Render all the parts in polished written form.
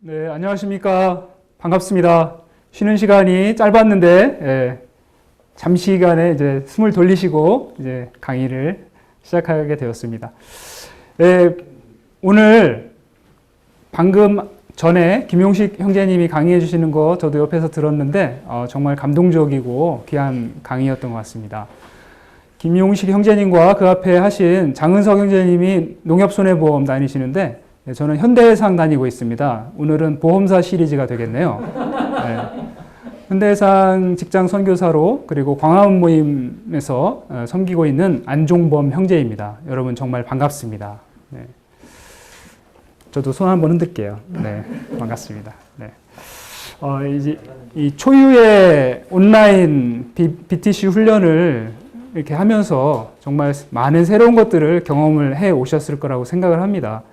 네, 안녕하십니까. 반갑습니다. 쉬는 시간이 짧았는데, 잠시간에 이제 숨을 돌리시고, 이제 강의를 시작하게 되었습니다. 오늘 방금 전에 김용식 형제님이 강의해 주시는 거 저도 옆에서 들었는데, 정말 감동적이고 귀한 강의였던 것 같습니다. 김용식 형제님과 그 앞에 하신 장은석 형제님이 농협손해보험 다니시는데, 저는 현대해상 다니고 있습니다. 오늘은 보험사 시리즈가 되겠네요. 현대해상 직장 선교사로 그리고 광화문 모임에서 섬기고 있는 안종범 형제입니다. 여러분 정말 반갑습니다. 네. 저도 손 한번 흔들게요. 네, 반갑습니다. 네. 이제 이 초유의 온라인 BTC 훈련을 이렇게 하면서 정말 많은 새로운 것들을 경험을 해 오셨을 거라고 생각을 합니다.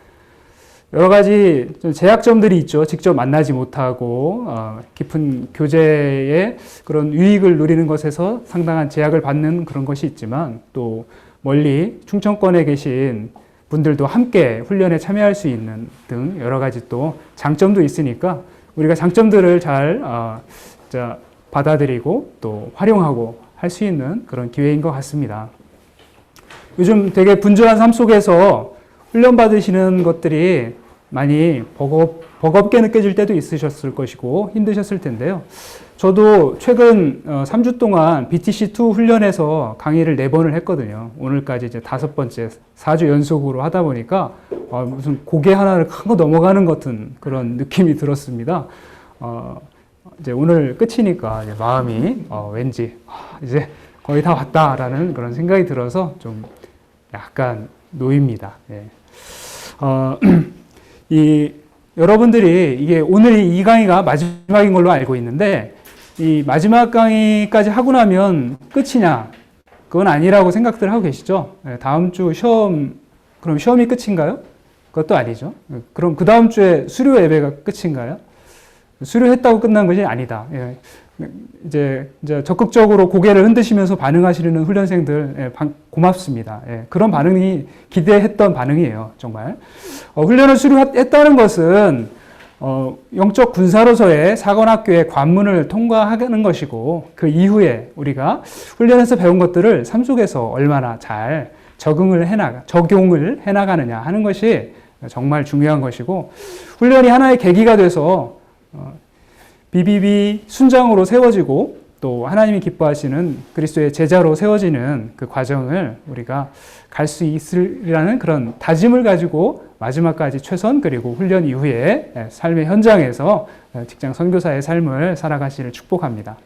여러 가지 좀 제약점들이 있죠. 직접 만나지 못하고 깊은 교제의 그런 유익을 누리는 것에서 상당한 제약을 받는 그런 것이 있지만, 또 멀리 충청권에 계신 분들도 함께 훈련에 참여할 수 있는 등 여러 가지 또 장점도 있으니까 우리가 장점들을 잘 받아들이고 또 활용하고 할 수 있는 그런 기회인 것 같습니다. 요즘 되게 분주한 삶 속에서 훈련 받으시는 것들이 많이 버겁게 느껴질 때도 있으셨을 것이고 힘드셨을 텐데요. 저도 최근 3주 동안 BTC2 훈련에서 강의를 4번을 했거든요. 오늘까지 이제 5번째, 4주 연속으로 하다 보니까 무슨 고개 하나를 큰 거 넘어가는 것 같은 그런 느낌이 들었습니다. 이제 오늘 끝이니까 이제 마음이 왠지 이제 거의 다 왔다라는 그런 생각이 들어서 좀 약간 놓입니다. 예. 여러분들이 이게 오늘이 이 강의가 마지막인 걸로 알고 있는데, 이 마지막 강의까지 하고 나면 끝이냐? 그건 아니라고 생각들 하고 계시죠? 다음 주 시험, 그럼 시험이 끝인가요? 그것도 아니죠. 그럼 그 다음 주에 수료 예배가 끝인가요? 수료했다고 끝난 것이 아니다. 이제 적극적으로 고개를 흔드시면서 반응하시는 훈련생들 고맙습니다. 그런 반응이 기대했던 반응이에요. 정말. 훈련을 수료했다는 것은 영적 군사로서의 사관학교의 관문을 통과하는 것이고, 그 이후에 우리가 훈련에서 배운 것들을 삶 속에서 얼마나 잘 적용을 해나가느냐 하는 것이 정말 중요한 것이고, 훈련이 하나의 계기가 돼서 BBB 순장으로 세워지고 또 하나님이 기뻐하시는 그리스도의 제자로 세워지는 그 과정을 우리가 갈 수 있으리라는 그런 다짐을 가지고 마지막까지 최선, 그리고 훈련 이후에 삶의 현장에서 직장 선교사의 삶을 살아가시를 축복합니다.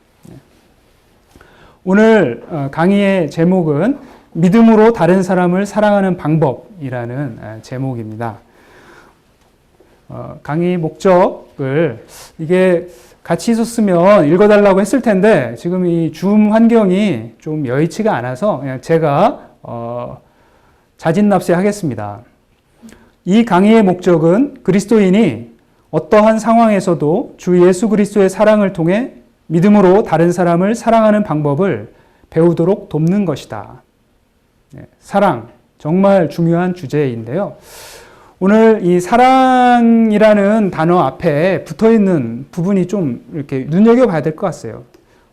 오늘 강의의 제목은 믿음으로 다른 사람을 사랑하는 방법이라는 제목입니다. 강의 목적을 이게 같이 있었으면 읽어달라고 했을 텐데, 지금 이 줌 환경이 좀 여의치가 않아서 그냥 제가 자진납세하겠습니다. 이 강의의 목적은 그리스도인이 어떠한 상황에서도 주 예수 그리스도의 사랑을 통해 믿음으로 다른 사람을 사랑하는 방법을 배우도록 돕는 것이다. 사랑, 정말 중요한 주제인데요. 오늘 이 사랑이라는 단어 앞에 붙어 있는 부분이 좀 이렇게 눈여겨봐야 될 것 같아요.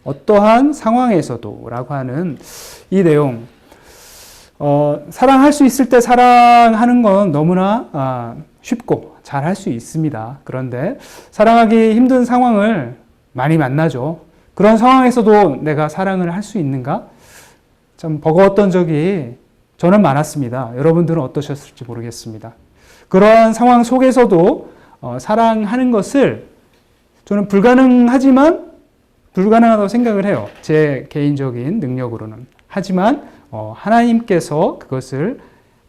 어떠한 상황에서도 라고 하는 이 내용. 사랑할 수 있을 때 사랑하는 건 너무나 쉽고 잘 할 수 있습니다. 그런데 사랑하기 힘든 상황을 많이 만나죠. 그런 상황에서도 내가 사랑을 할 수 있는가? 참 버거웠던 적이 저는 많았습니다. 여러분들은 어떠셨을지 모르겠습니다. 그러한 상황 속에서도 사랑하는 것을 저는 불가능하다고 생각을 해요. 제 개인적인 능력으로는. 하지만 하나님께서 그것을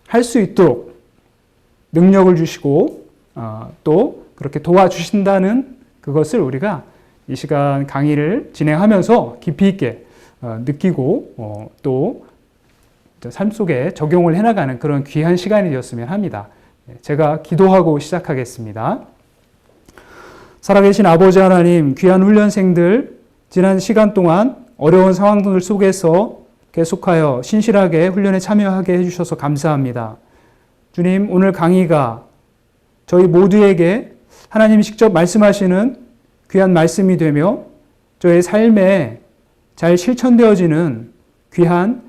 할 수 있도록 능력을 주시고 또 그렇게 도와주신다는 그것을 우리가 이 시간 강의를 진행하면서 깊이 있게 느끼고 또 삶 속에 적용을 해나가는 그런 귀한 시간이 되었으면 합니다. 제가 기도하고 시작하겠습니다. 살아계신 아버지 하나님, 귀한 훈련생들 지난 시간 동안 어려운 상황들 속에서 계속하여 신실하게 훈련에 참여하게 해주셔서 감사합니다. 주님, 오늘 강의가 저희 모두에게 하나님이 직접 말씀하시는 귀한 말씀이 되며 저의 삶에 잘 실천되어지는 귀한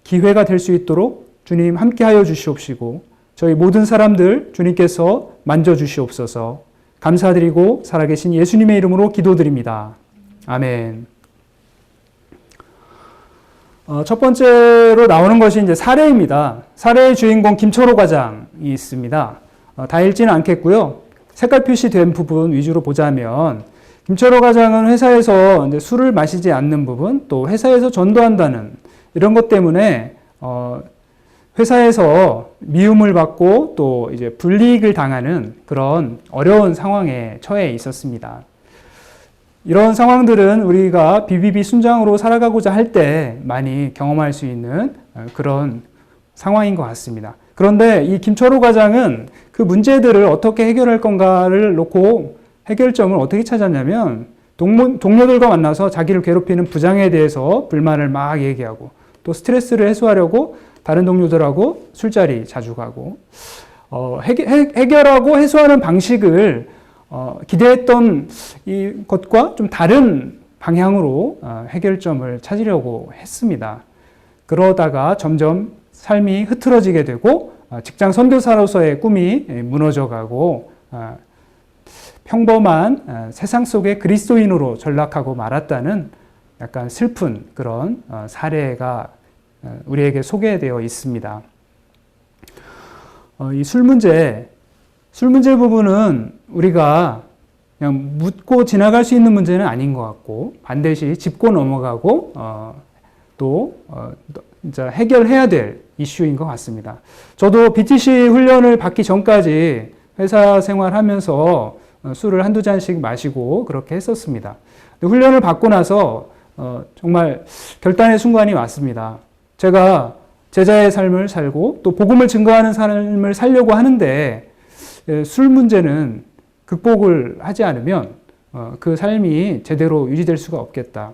기회가 될 수 있도록 주님 함께하여 주시옵시고 저희 모든 사람들 주님께서 만져주시옵소서. 감사드리고 살아계신 예수님의 이름으로 기도드립니다. 아멘. 첫 번째로 나오는 것이 이제 사례입니다. 사례의 주인공 김철호 과장이 있습니다. 다 읽지는 않겠고요. 색깔 표시된 부분 위주로 보자면 김철호 과장은 회사에서 이제 술을 마시지 않는 부분, 또 회사에서 전도한다는 이런 것 때문에 회사에서 미움을 받고 또 이제 불이익을 당하는 그런 어려운 상황에 처해 있었습니다. 이런 상황들은 우리가 비비비 순장으로 살아가고자 할 때 많이 경험할 수 있는 그런 상황인 것 같습니다. 그런데 이 김철호 과장은 그 문제들을 어떻게 해결할 건가를 놓고 해결점을 어떻게 찾았냐면 동료들과 만나서 자기를 괴롭히는 부장에 대해서 불만을 막 얘기하고 또 스트레스를 해소하려고 다른 동료들하고 술자리 자주 가고 해결하고 해소하는 방식을 기대했던 이 것과 좀 다른 방향으로 해결점을 찾으려고 했습니다. 그러다가 점점 삶이 흐트러지게 되고 직장 선교사로서의 꿈이 무너져가고 평범한 세상 속의 그리스도인으로 전락하고 말았다는 약간 슬픈 그런 사례가 우리에게 소개되어 있습니다. 이 술 문제 부분은 우리가 그냥 묻고 지나갈 수 있는 문제는 아닌 것 같고 반드시 짚고 넘어가고 진짜 해결해야 될 이슈인 것 같습니다. 저도 BTC 훈련을 받기 전까지 회사 생활하면서 술을 한두 잔씩 마시고 그렇게 했었습니다. 훈련을 받고 나서 정말 결단의 순간이 왔습니다. 제가 제자의 삶을 살고 또 복음을 증거하는 삶을 살려고 하는데 술 문제는 극복을 하지 않으면 그 삶이 제대로 유지될 수가 없겠다.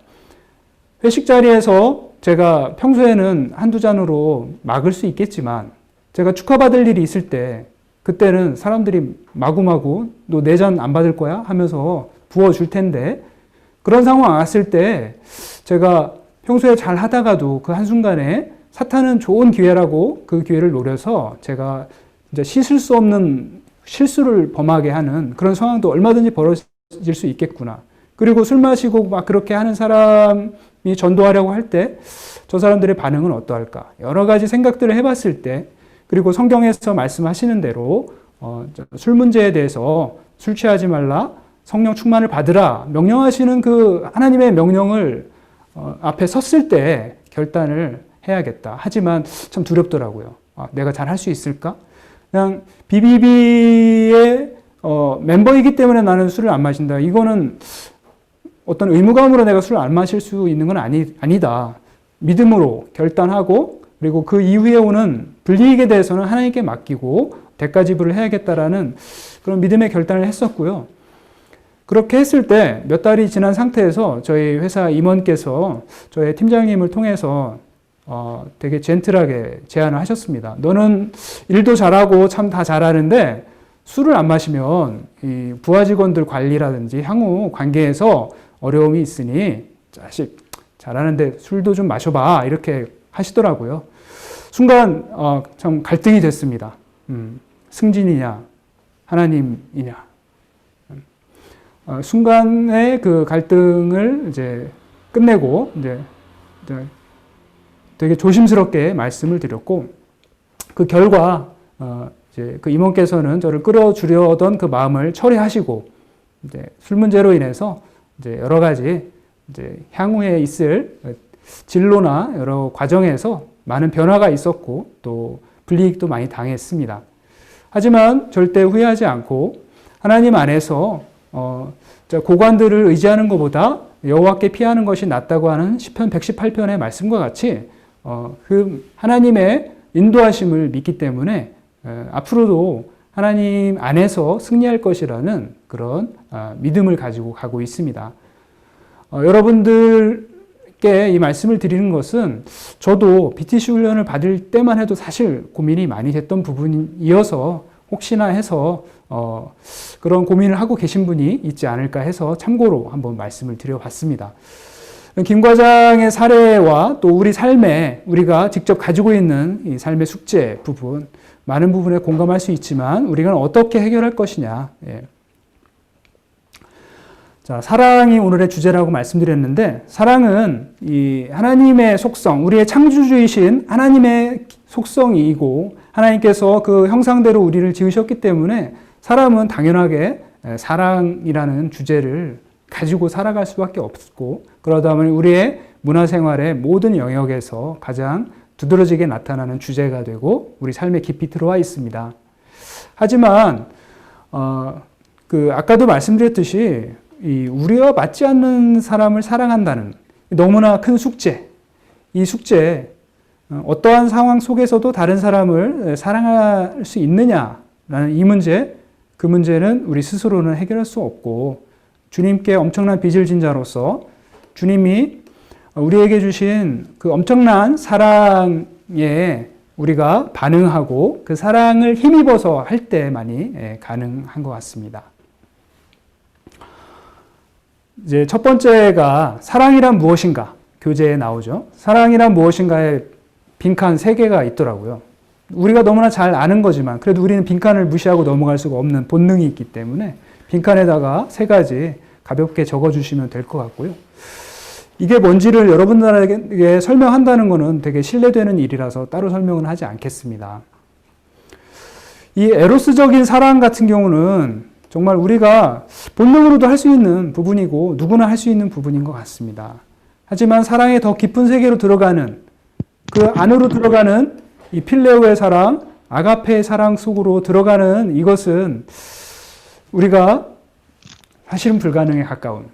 회식 자리에서 제가 평소에는 한두 잔으로 막을 수 있겠지만 제가 축하받을 일이 있을 때 그때는 사람들이 마구마구 너 내 잔 안 받을 거야? 하면서 부어줄 텐데 그런 상황 왔을 때 제가 평소에 잘 하다가도 그 한순간에 사탄은 좋은 기회라고 그 기회를 노려서 제가 이제 씻을 수 없는 실수를 범하게 하는 그런 상황도 얼마든지 벌어질 수 있겠구나. 그리고 술 마시고 막 그렇게 하는 사람이 전도하려고 할 때 저 사람들의 반응은 어떠할까? 여러 가지 생각들을 해봤을 때 그리고 성경에서 말씀하시는 대로 술 문제에 대해서 술 취하지 말라, 성령 충만을 받으라 명령하시는 그 하나님의 명령을 앞에 섰을 때 결단을 해야겠다. 하지만 참 두렵더라고요. 내가 잘 할 수 있을까? 그냥 BBB의 멤버이기 때문에 나는 술을 안 마신다. 이거는 어떤 의무감으로 내가 술을 안 마실 수 있는 건 아니다. 믿음으로 결단하고 그리고 그 이후에 오는 불이익에 대해서는 하나님께 맡기고 대가 지불을 해야겠다라는 그런 믿음의 결단을 했었고요. 그렇게 했을 때 몇 달이 지난 상태에서 저희 회사 임원께서 저희 팀장님을 통해서 되게 젠틀하게 제안을 하셨습니다. 너는 일도 잘하고 참 다 잘하는데 술을 안 마시면 이 부하 직원들 관리라든지 향후 관계에서 어려움이 있으니 자식 잘하는데 술도 좀 마셔봐 이렇게 하시더라고요. 순간 참 갈등이 됐습니다. 승진이냐 하나님이냐. 순간에 그 갈등을 이제 끝내고 이제 되게 조심스럽게 말씀을 드렸고 그 결과 이제 그 임원께서는 저를 끌어주려던 그 마음을 처리하시고 이제 술 문제로 인해서 이제 여러 가지 이제 향후에 있을 진로나 여러 과정에서 많은 변화가 있었고 또 불이익도 많이 당했습니다. 하지만 절대 후회하지 않고 하나님 안에서 고관들을 의지하는 것보다 여호와께 피하는 것이 낫다고 하는 시편 118편의 말씀과 같이 그 하나님의 인도하심을 믿기 때문에 앞으로도 하나님 안에서 승리할 것이라는 그런 믿음을 가지고 가고 있습니다. 여러분들께 이 말씀을 드리는 것은 저도 BTC 훈련을 받을 때만 해도 사실 고민이 많이 됐던 부분이어서 혹시나 해서 그런 고민을 하고 계신 분이 있지 않을까 해서 참고로 한번 말씀을 드려봤습니다. 김 과장의 사례와 또 우리 삶에 우리가 직접 가지고 있는 이 삶의 숙제 부분, 많은 부분에 공감할 수 있지만 우리가 어떻게 해결할 것이냐. 예. 자, 사랑이 오늘의 주제라고 말씀드렸는데, 사랑은 이 하나님의 속성, 우리의 창조주이신 하나님의 속성이고, 하나님께서 그 형상대로 우리를 지으셨기 때문에 사람은 당연하게 사랑이라는 주제를 가지고 살아갈 수밖에 없고, 그러다 보니 우리의 문화생활의 모든 영역에서 가장 두드러지게 나타나는 주제가 되고 우리 삶에 깊이 들어와 있습니다. 하지만 아까도 말씀드렸듯이 이 우리와 맞지 않는 사람을 사랑한다는 너무나 큰 숙제, 이 숙제, 어떠한 상황 속에서도 다른 사람을 사랑할 수 있느냐라는 이 문제, 그 문제는 우리 스스로는 해결할 수 없고 주님께 엄청난 빚을 진 자로서 주님이 우리에게 주신 그 엄청난 사랑에 우리가 반응하고 그 사랑을 힘입어서 할 때만이 가능한 것 같습니다. 이제 첫 번째가 사랑이란 무엇인가 교재에 나오죠. 사랑이란 무엇인가에 빈칸 3개가 있더라고요. 우리가 너무나 잘 아는 거지만 그래도 우리는 빈칸을 무시하고 넘어갈 수가 없는 본능이 있기 때문에 빈칸에다가 3가지 가볍게 적어주시면 될 것 같고요. 이게 뭔지를 여러분들에게 설명한다는 것은 되게 신뢰되는 일이라서 따로 설명은 하지 않겠습니다. 이 에로스적인 사랑 같은 경우는 정말 우리가 본능으로도 할 수 있는 부분이고 누구나 할 수 있는 부분인 것 같습니다. 하지만 사랑의 더 깊은 세계로 들어가는 그 안으로 들어가는 이 필레오의 사랑, 아가페의 사랑 속으로 들어가는 이것은 우리가 사실은 불가능에 가까운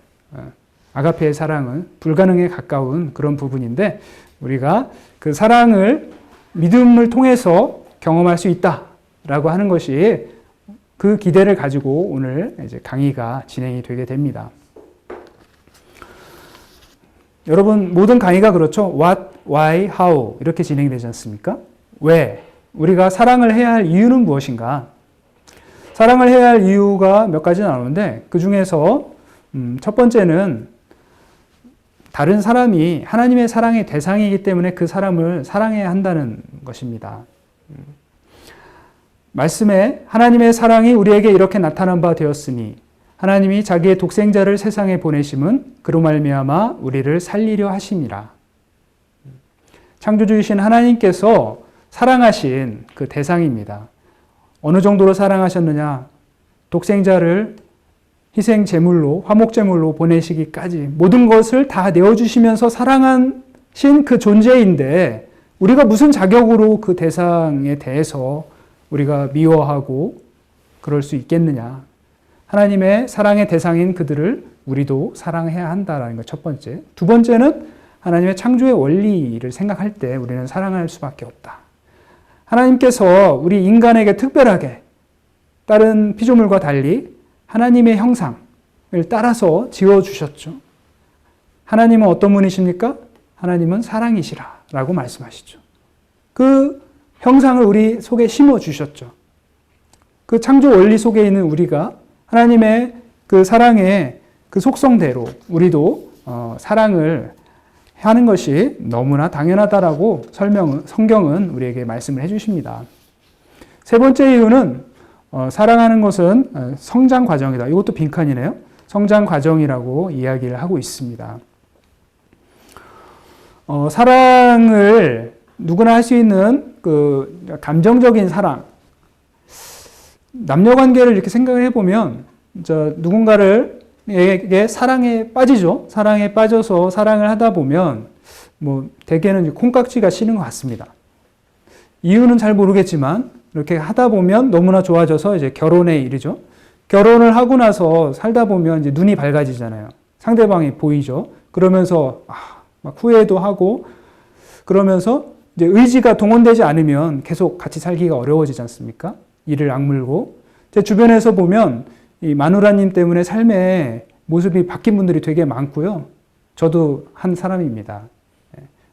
아가페의 사랑은 불가능에 가까운 그런 부분인데 우리가 그 사랑을 믿음을 통해서 경험할 수 있다라고 하는 것이 그 기대를 가지고 오늘 이제 강의가 진행이 되게 됩니다. 여러분 모든 강의가 그렇죠. What, why, how 이렇게 진행이 되지 않습니까? 왜? 우리가 사랑을 해야 할 이유는 무엇인가? 사랑을 해야 할 이유가 몇 가지 나오는데 그 중에서 첫 번째는 다른 사람이 하나님의 사랑의 대상이기 때문에 그 사람을 사랑해야 한다는 것입니다. 말씀에 하나님의 사랑이 우리에게 이렇게 나타난 바 되었으니 하나님이 자기의 독생자를 세상에 보내심은 그로 말미암아 우리를 살리려 하심이라. 창조주이신 하나님께서 사랑하신 그 대상입니다. 어느 정도로 사랑하셨느냐? 독생자를 희생 제물로, 화목 제물로 보내시기까지 모든 것을 다 내어주시면서 사랑하신 그 존재인데 우리가 무슨 자격으로 그 대상에 대해서 우리가 미워하고 그럴 수 있겠느냐? 하나님의 사랑의 대상인 그들을 우리도 사랑해야 한다는 것 첫 번째. 두 번째는 하나님의 창조의 원리를 생각할 때 우리는 사랑할 수밖에 없다. 하나님께서 우리 인간에게 특별하게 다른 피조물과 달리 하나님의 형상을 따라서 지어주셨죠. 하나님은 어떤 분이십니까? 하나님은 사랑이시라 라고 말씀하시죠. 그 형상을 우리 속에 심어주셨죠. 그 창조 원리 속에 있는 우리가 하나님의 그 사랑의 그 속성대로 우리도 사랑을 하는 것이 너무나 당연하다라고 성경은 우리에게 말씀을 해주십니다. 세 번째 이유는 사랑하는 것은 성장 과정이다. 이것도 빈칸이네요. 성장 과정이라고 이야기를 하고 있습니다. 사랑을 누구나 할 수 있는 그 감정적인 사랑, 남녀 관계를 이렇게 생각을 해보면 누군가에게 사랑에 빠지죠. 사랑에 빠져서 사랑을 하다 보면 대개는 콩깍지가 씌는 것 같습니다. 이유는 잘 모르겠지만 이렇게 하다 보면 너무나 좋아져서 이제 결혼에 이르죠. 결혼을 하고 나서 살다 보면 이제 눈이 밝아지잖아요. 상대방이 보이죠. 그러면서 막 후회도 하고 그러면서 이제 의지가 동원되지 않으면 계속 같이 살기가 어려워지지 않습니까? 이를 악물고 제 주변에서 보면 이 마누라님 때문에 삶의 모습이 바뀐 분들이 되게 많고요. 저도 한 사람입니다.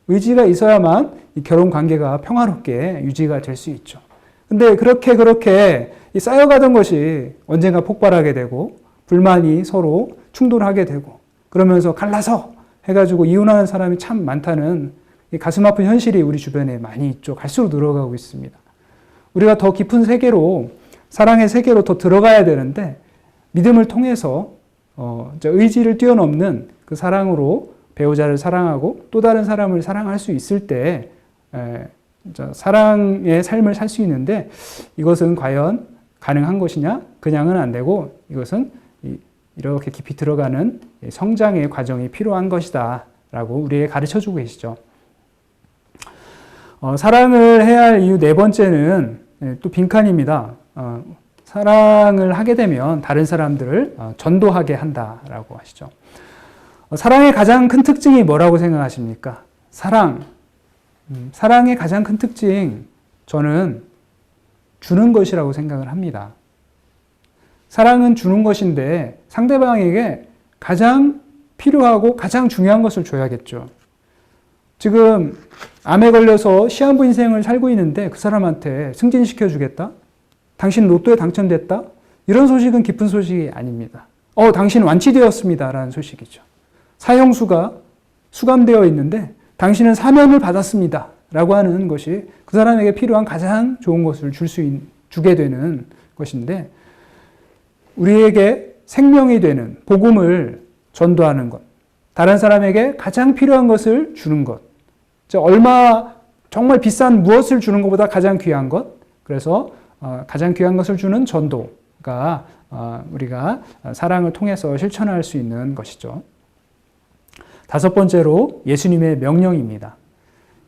의지가 있어야만 이 결혼 관계가 평화롭게 유지가 될 수 있죠. 근데 그렇게 이 쌓여가던 것이 언젠가 폭발하게 되고 불만이 서로 충돌하게 되고 그러면서 갈라서 해가지고 이혼하는 사람이 참 많다는 이 가슴 아픈 현실이 우리 주변에 많이 있죠. 갈수록 늘어가고 있습니다. 우리가 더 깊은 세계로 사랑의 세계로 더 들어가야 되는데 믿음을 통해서 의지를 뛰어넘는 그 사랑으로 배우자를 사랑하고 또 다른 사람을 사랑할 수 있을 때 사랑의 삶을 살 수 있는데 이것은 과연 가능한 것이냐? 그냥은 안 되고 이것은 이렇게 깊이 들어가는 성장의 과정이 필요한 것이다 라고 우리에게 가르쳐주고 계시죠. 사랑을 해야 할 이유 네 번째는 또 빈칸입니다. 사랑을 하게 되면 다른 사람들을 전도하게 한다라고 하시죠. 사랑의 가장 큰 특징이 뭐라고 생각하십니까? 사랑의 가장 큰 특징, 저는 주는 것이라고 생각을 합니다. 사랑은 주는 것인데 상대방에게 가장 필요하고 가장 중요한 것을 줘야겠죠. 지금 암에 걸려서 시한부 인생을 살고 있는데 그 사람한테 승진시켜 주겠다? 당신 로또에 당첨됐다? 이런 소식은 기쁜 소식이 아닙니다. 당신 완치되었습니다 라는 소식이죠. 사형수가 수감되어 있는데 당신은 사면을 받았습니다 라고 하는 것이 그 사람에게 필요한 가장 좋은 것을 주게 되는 것인데 우리에게 생명이 되는 복음을 전도하는 것, 다른 사람에게 가장 필요한 것을 주는 것, 정말 비싼 무엇을 주는 것보다 가장 귀한 것, 그래서 가장 귀한 것을 주는 전도가 우리가 사랑을 통해서 실천할 수 있는 것이죠. 다섯 번째로 예수님의 명령입니다.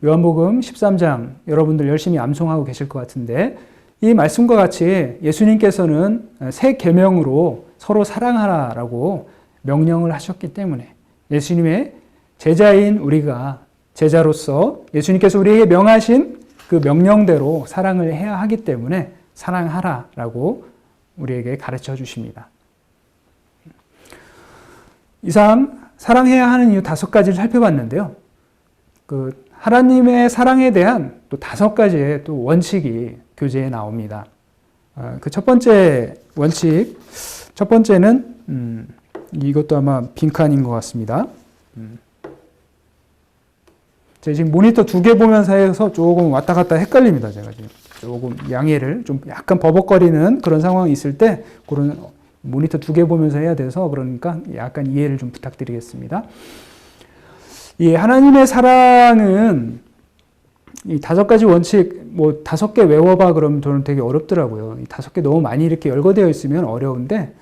요한복음 13장 여러분들 열심히 암송하고 계실 것 같은데 이 말씀과 같이 예수님께서는 새 계명으로 서로 사랑하라라고 명령을 하셨기 때문에 예수님의 제자인 우리가 제자로서 예수님께서 우리에게 명하신 그 명령대로 사랑을 해야 하기 때문에 사랑하라라고 우리에게 가르쳐 주십니다. 이상 사랑해야 하는 이유 5가지를 살펴봤는데요. 하나님의 사랑에 대한 또 5가지의 또 원칙이 교재에 나옵니다. 그 첫 번째 원칙, 첫 번째는 이것도 아마 빈칸인 것 같습니다. 제가 지금 모니터 2개 보면서 해서 조금 왔다 갔다 헷갈립니다. 제가 지금 조금 양해를 좀 약간 버벅거리는 그런 상황이 있을 때 그런 모니터 2개 보면서 해야 돼서 그러니까 약간 이해를 좀 부탁드리겠습니다. 이 하나님의 사랑은 이 5가지 원칙, 5개 외워봐 그러면 저는 되게 어렵더라고요. 이 5개 너무 많이 이렇게 열거되어 있으면 어려운데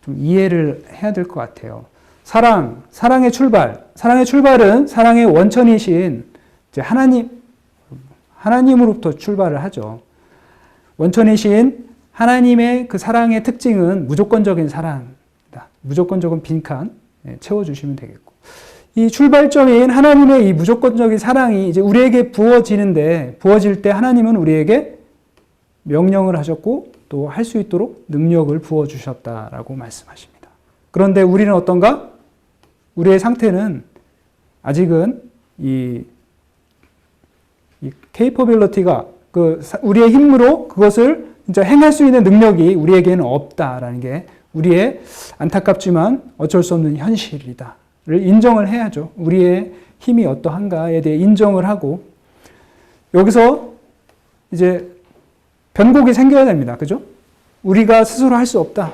좀 이해를 해야 될 것 같아요. 사랑의 출발은 사랑의 원천이신 이제 하나님으로부터 출발을 하죠. 원천이신 하나님의 그 사랑의 특징은 무조건적인 사랑이다. 무조건적인 빈칸 채워주시면 되겠고. 이 출발점인 하나님의 이 무조건적인 사랑이 이제 우리에게 부어질 때 하나님은 우리에게 명령을 하셨고 또 할 수 있도록 능력을 부어주셨다라고 말씀하십니다. 그런데 우리는 어떤가? 우리의 상태는 아직은 이 capability가 우리의 힘으로 그것을 진짜 행할 수 있는 능력이 우리에게는 없다라는 게 우리의 안타깝지만 어쩔 수 없는 현실이다를 인정을 해야죠. 우리의 힘이 어떠한가에 대해 인정을 하고 여기서 이제 변곡이 생겨야 됩니다. 그죠? 우리가 스스로 할 수 없다.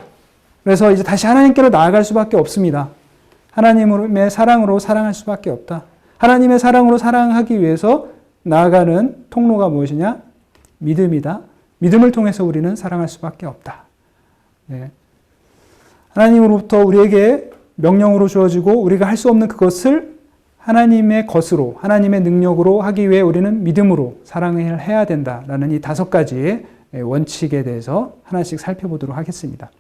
그래서 이제 다시 하나님께로 나아갈 수밖에 없습니다. 하나님의 사랑으로 사랑할 수밖에 없다. 하나님의 사랑으로 사랑하기 위해서 나아가는 통로가 무엇이냐? 믿음이다. 믿음을 통해서 우리는 사랑할 수밖에 없다. 네. 하나님으로부터 우리에게 명령으로 주어지고 우리가 할 수 없는 그것을 하나님의 것으로, 하나님의 능력으로 하기 위해 우리는 믿음으로 사랑을 해야 된다라는 이 5가지의 원칙에 대해서 하나씩 살펴보도록 하겠습니다.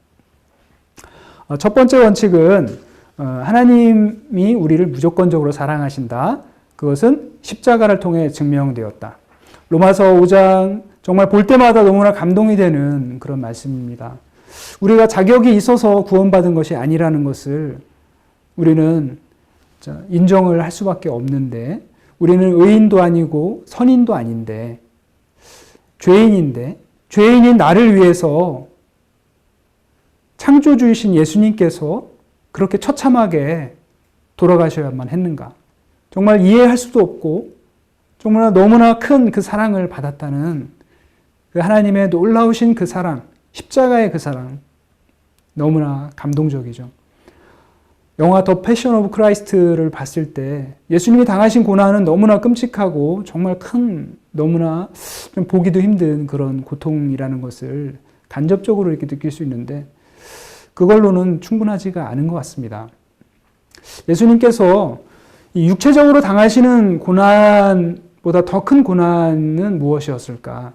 첫 번째 원칙은 하나님이 우리를 무조건적으로 사랑하신다. 그것은 십자가를 통해 증명되었다. 로마서 5장 정말 볼 때마다 너무나 감동이 되는 그런 말씀입니다. 우리가 자격이 있어서 구원받은 것이 아니라는 것을 우리는 인정을 할 수밖에 없는데 우리는 의인도 아니고 선인도 아닌데 죄인인 나를 위해서 창조주이신 예수님께서 그렇게 처참하게 돌아가셔야만 했는가? 정말 이해할 수도 없고 정말 너무나 큰 그 사랑을 받았다는 그 하나님의 놀라우신 그 사랑, 십자가의 그 사랑, 너무나 감동적이죠. 영화 더 패션 오브 크라이스트를 봤을 때 예수님이 당하신 고난은 너무나 끔찍하고 정말 큰, 너무나 좀 보기도 힘든 그런 고통이라는 것을 간접적으로 이렇게 느낄 수 있는데 그걸로는 충분하지가 않은 것 같습니다. 예수님께서 이 육체적으로 당하시는 고난보다 더 큰 고난은 무엇이었을까?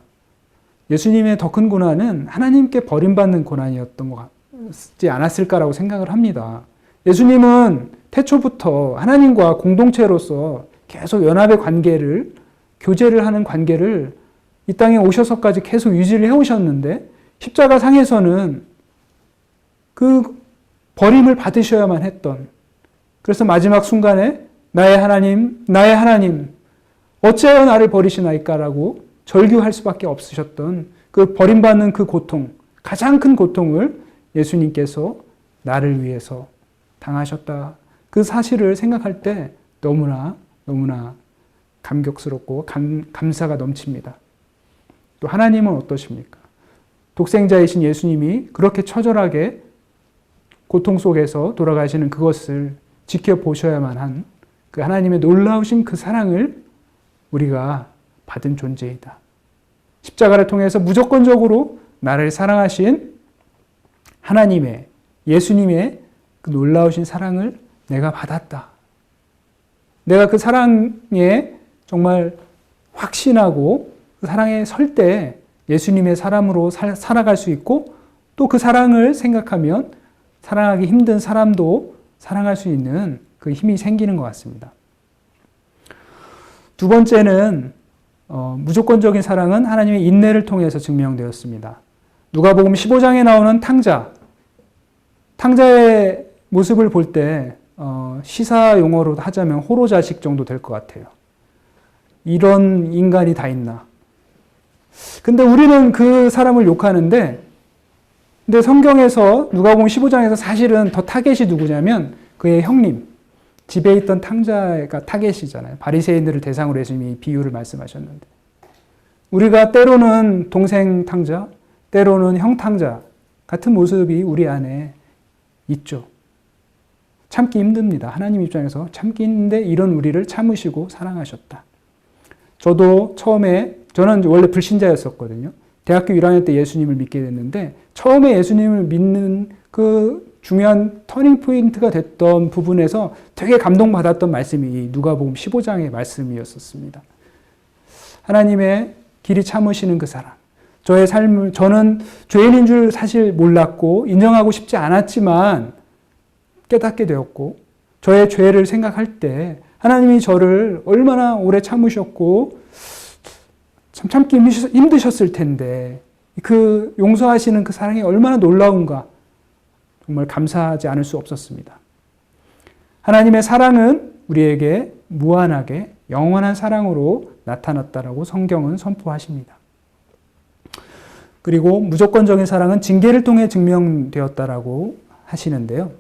예수님의 더 큰 고난은 하나님께 버림받는 고난이었던 것지 않았을까라고 생각을 합니다. 예수님은 태초부터 하나님과 공동체로서 계속 연합의 관계를, 교제를 하는 관계를 이 땅에 오셔서까지 계속 유지를 해오셨는데 십자가 상에서는 그 버림을 받으셔야만 했던, 그래서 마지막 순간에 나의 하나님, 어찌하여 나를 버리시나이까라고 절규할 수밖에 없으셨던 그 버림받는 그 고통, 가장 큰 고통을 예수님께서 나를 위해서 당하셨다. 그 사실을 생각할 때 너무나 감격스럽고 감사가 넘칩니다. 또 하나님은 어떠십니까? 독생자이신 예수님이 그렇게 처절하게 고통 속에서 돌아가시는 그것을 지켜보셔야만 한 그 하나님의 놀라우신 그 사랑을 우리가 받은 존재이다. 십자가를 통해서 무조건적으로 나를 사랑하신 하나님의, 예수님의 그 놀라우신 사랑을 내가 받았다. 내가 그 사랑에 정말 확신하고 그 사랑에 설 때 예수님의 사람으로 살아갈 수 있고 또 그 사랑을 생각하면 사랑하기 힘든 사람도 사랑할 수 있는 그 힘이 생기는 것 같습니다. 두 번째는 무조건적인 사랑은 하나님의 인내를 통해서 증명되었습니다. 누가복음 15장에 나오는 탕자의 모습을 볼 때 시사 용어로 하자면 호로자식 정도 될 것 같아요. 이런 인간이 다 있나. 근데 우리는 그 사람을 욕하는데 근데 성경에서 누가복음 15장에서 사실은 더 타겟이 누구냐면 그의 형님, 집에 있던 탕자가 타겟이잖아요. 바리새인들을 대상으로 해서 이미 비유를 말씀하셨는데 우리가 때로는 동생 탕자, 때로는 형 탕자 같은 모습이 우리 안에 있죠. 참기 힘듭니다. 하나님 입장에서 참기 힘든데 이런 우리를 참으시고 사랑하셨다. 저는 원래 불신자였었거든요. 대학교 1학년 때 예수님을 믿게 됐는데 처음에 예수님을 믿는 그 중요한 터닝 포인트가 됐던 부분에서 되게 감동받았던 말씀이 이 누가복음 15장의 말씀이었습니다. 하나님의 길이 참으시는 그 사랑. 저는 죄인인 줄 사실 몰랐고 인정하고 싶지 않았지만 깨닫게 되었고 저의 죄를 생각할 때 하나님이 저를 얼마나 오래 참으셨고 참 참기 힘드셨을 텐데 그 용서하시는 그 사랑이 얼마나 놀라운가 정말 감사하지 않을 수 없었습니다. 하나님의 사랑은 우리에게 무한하게 영원한 사랑으로 나타났다라고 성경은 선포하십니다. 그리고 무조건적인 사랑은 징계를 통해 증명되었다라고 하시는데요.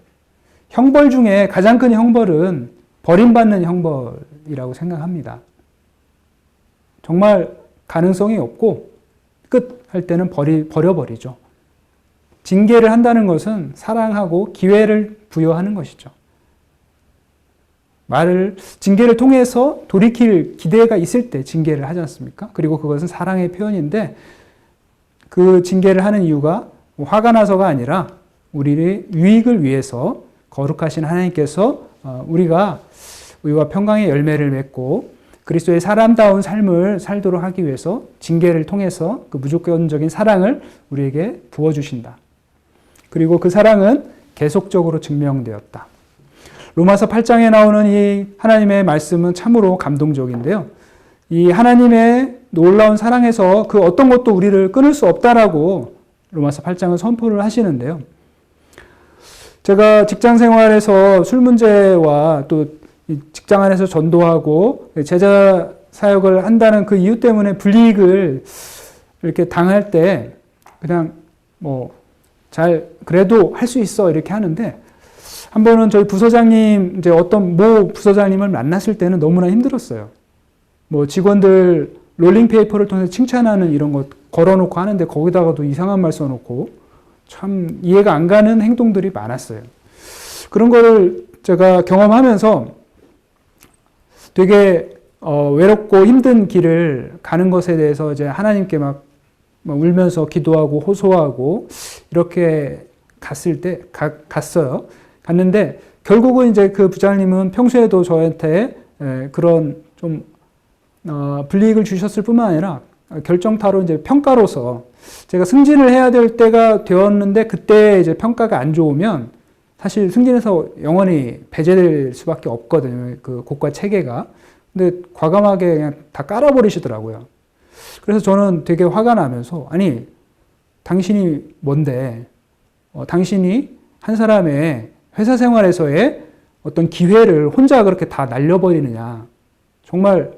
형벌 중에 가장 큰 형벌은 버림받는 형벌이라고 생각합니다. 정말 가능성이 없고 끝 할 때는 버려버리죠. 징계를 한다는 것은 사랑하고 기회를 부여하는 것이죠. 징계를 통해서 돌이킬 기대가 있을 때 징계를 하지 않습니까? 그리고 그것은 사랑의 표현인데 그 징계를 하는 이유가 화가 나서가 아니라 우리의 유익을 위해서 거룩하신 하나님께서 우리가 의와 평강의 열매를 맺고 그리스도의 사람다운 삶을 살도록 하기 위해서 징계를 통해서 그 무조건적인 사랑을 우리에게 부어주신다. 그리고 그 사랑은 계속적으로 증명되었다. 로마서 8장에 나오는 이 하나님의 말씀은 참으로 감동적인데요. 이 하나님의 놀라운 사랑에서 그 어떤 것도 우리를 끊을 수 없다라고 로마서 8장은 선포를 하시는데요. 제가 직장 생활에서 술 문제와 또 직장 안에서 전도하고 제자 사역을 한다는 그 이유 때문에 불이익을 이렇게 당할 때 그냥 그래도 할 수 있어. 이렇게 하는데, 한 번은 저희 부서장님, 이제 어떤 모 부서장님을 만났을 때는 너무나 힘들었어요. 뭐 직원들 롤링페이퍼를 통해서 칭찬하는 이런 거 걸어놓고 하는데 거기다가도 이상한 말 써놓고 참 이해가 안 가는 행동들이 많았어요. 그런 거를 제가 경험하면서 되게 외롭고 힘든 길을 가는 것에 대해서 이제 하나님께 막 울면서 기도하고 호소하고 이렇게 갔어요. 갔는데 결국은 이제 그 부장님은 평소에도 저한테 그런 좀 불이익을 주셨을 뿐만 아니라 결정타로 이제 평가로서 제가 승진을 해야 될 때가 되었는데 그때 이제 평가가 안 좋으면 사실 승진해서 영원히 배제될 수밖에 없거든요. 그 고과 체계가. 근데 과감하게 그냥 다 깔아버리시더라고요. 그래서 저는 되게 화가 나면서 아니 당신이 뭔데 당신이 한 사람의 회사 생활에서의 어떤 기회를 혼자 그렇게 다 날려버리느냐. 정말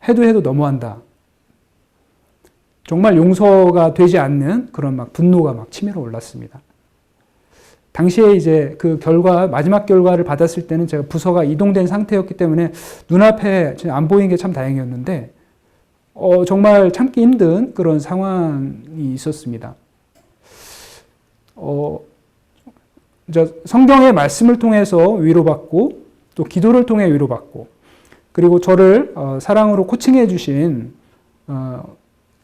해도 너무한다. 정말 용서가 되지 않는 그런 막 분노가 막 치밀어 올랐습니다. 당시에 이제 그 마지막 결과를 받았을 때는 제가 부서가 이동된 상태였기 때문에 눈앞에 안 보이는 게 참 다행이었는데, 정말 참기 힘든 그런 상황이 있었습니다. 성경의 말씀을 통해서 위로받고, 또 기도를 통해 위로받고, 그리고 저를 사랑으로 코칭해 주신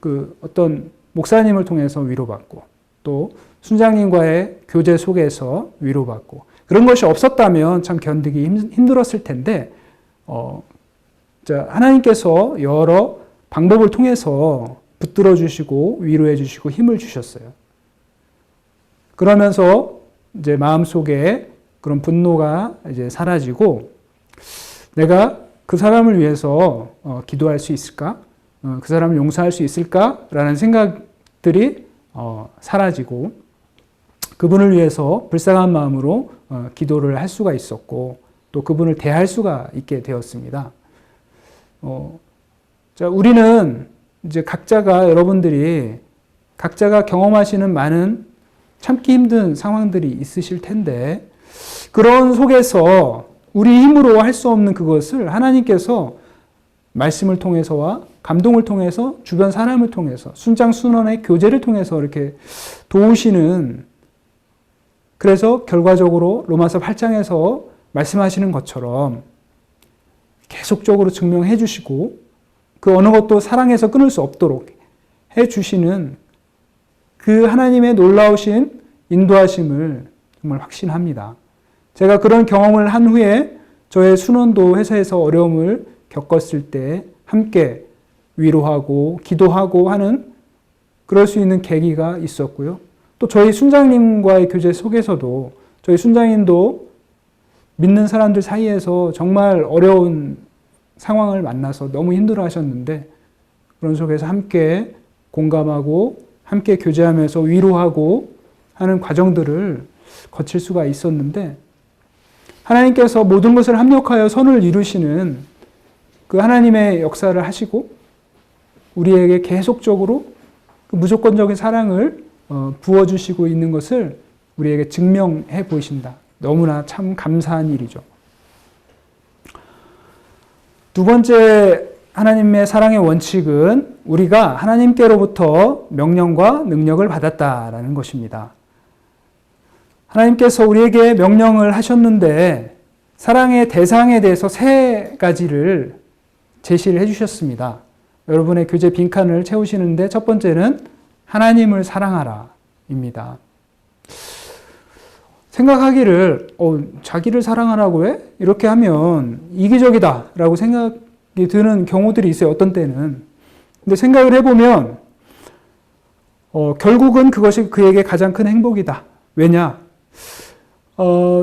그 어떤 목사님을 통해서 위로받고, 또 순장님과의 교제 속에서 위로받고, 그런 것이 없었다면 참 견디기 힘들었을 텐데 하나님께서 여러 방법을 통해서 붙들어 주시고 위로해 주시고 힘을 주셨어요. 그러면서 이제 마음속에 그런 분노가 이제 사라지고 내가 그 사람을 위해서 기도할 수 있을까? 그 사람을 용서할 수 있을까라는 생각들이 사라지고 그분을 위해서 불쌍한 마음으로 기도를 할 수가 있었고 또 그분을 대할 수가 있게 되었습니다. 우리는 이제 여러분들이 각자가 경험하시는 많은 참기 힘든 상황들이 있으실 텐데 그런 속에서 우리 힘으로 할 수 없는 그것을 하나님께서 말씀을 통해서와 감동을 통해서 주변 사람을 통해서 순장순원의 교제를 통해서 이렇게 도우시는 그래서 결과적으로 로마서 8장에서 말씀하시는 것처럼 계속적으로 증명해 주시고 그 어느 것도 사랑에서 끊을 수 없도록 해 주시는 그 하나님의 놀라우신 인도하심을 정말 확신합니다. 제가 그런 경험을 한 후에 저의 순원도 회사에서 어려움을 겪었을 때 함께 위로하고 기도하고 하는 그럴 수 있는 계기가 있었고요. 또 저희 순장님과의 교제 속에서도 저희 순장님도 믿는 사람들 사이에서 정말 어려운 상황을 만나서 너무 힘들어 하셨는데 그런 속에서 함께 공감하고 함께 교제하면서 위로하고 하는 과정들을 거칠 수가 있었는데 하나님께서 모든 것을 합력하여 선을 이루시는 그 하나님의 역사를 하시고 우리에게 계속적으로 그 무조건적인 사랑을 부어주시고 있는 것을 우리에게 증명해 보이신다. 너무나 참 감사한 일이죠. 두 번째 하나님의 사랑의 원칙은 우리가 하나님께로부터 명령과 능력을 받았다라는 것입니다. 하나님께서 우리에게 명령을 하셨는데 사랑의 대상에 대해서 세 가지를 제시를 해주셨습니다. 여러분의 교재 빈칸을 채우시는데 첫 번째는 하나님을 사랑하라 입니다. 생각하기를 자기를 사랑하라고 해? 이렇게 하면 이기적이다 라고 생각이 드는 경우들이 있어요. 어떤 때는. 근데 생각을 해보면 결국은 그것이 그에게 가장 큰 행복이다. 왜냐?